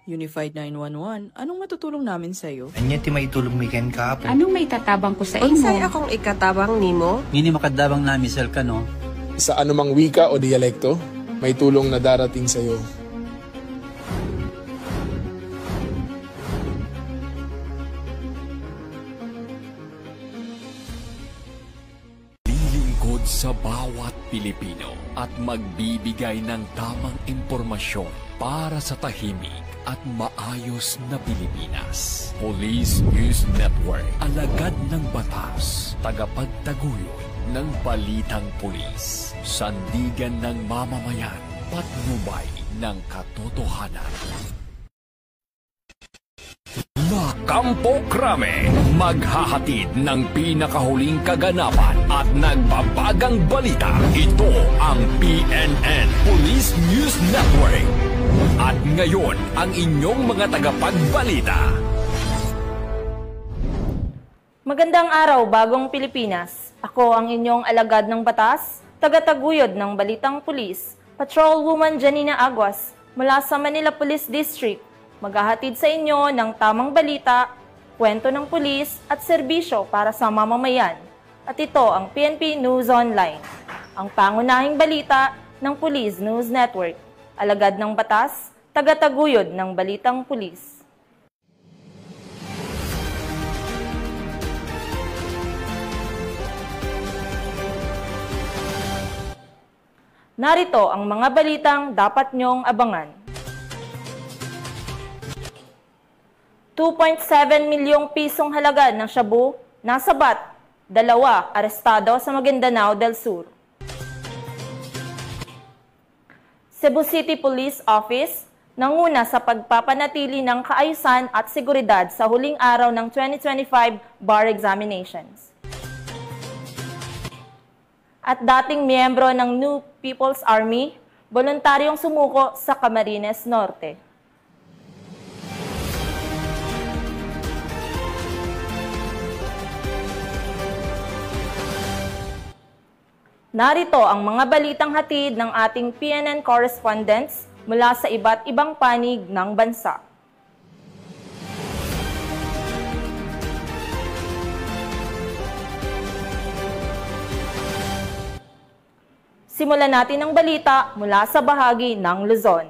Unified 911, anong matutulong namin sa'yo? Anya ti maitulong mi ken kahapon. Anong may tatabang ko sa imo? Unsay akong ikatabang nimo? Ngini makadabang na misal ka no? Sa anumang wika o dialekto, may tulong na darating sa iyo. Lilingkod sa bawat Pilipino at magbibigay ng tamang impormasyon para sa tahimik at maayos na Pilipinas. Police News Network, alagad ng batas, tagapagtaguyod ng balitang pulis, sandigan ng mamamayan, patnubay ng katotohanan. Kampo Krame, maghahatid ng pinakahuling kaganapan at nagbabagang balita. Ito ang PNN Police News Network. At ngayon, ang inyong mga tagapagbalita. Magandang araw, bagong Pilipinas. Ako ang inyong alagad ng batas, tagataguyod ng balitang pulis, Patrolwoman Janina Aguas mula sa Manila Police District. Maghahatid sa inyo ng tamang balita, kwento ng pulis at serbisyo para sa mamamayan. At ito ang PNP News Online, ang pangunahing balita ng Police News Network. Alagad ng batas, tagataguyod ng balitang pulis. Narito ang mga balitang dapat nyong abangan. 2.7 milyong pisong halaga ng shabu, nasabat, 2 arestado sa Maguindanao del Sur. Cebu City Police Office nanguna sa pagpapanatili ng kaayusan at seguridad sa huling araw ng 2025 bar examinations. At dating miyembro ng New People's Army, voluntaryong sumuko sa Camarines Norte. Narito ang mga balitang hatid ng ating PNN correspondents mula sa iba't ibang panig ng bansa. Simulan natin ang balita mula sa bahagi ng Luzon.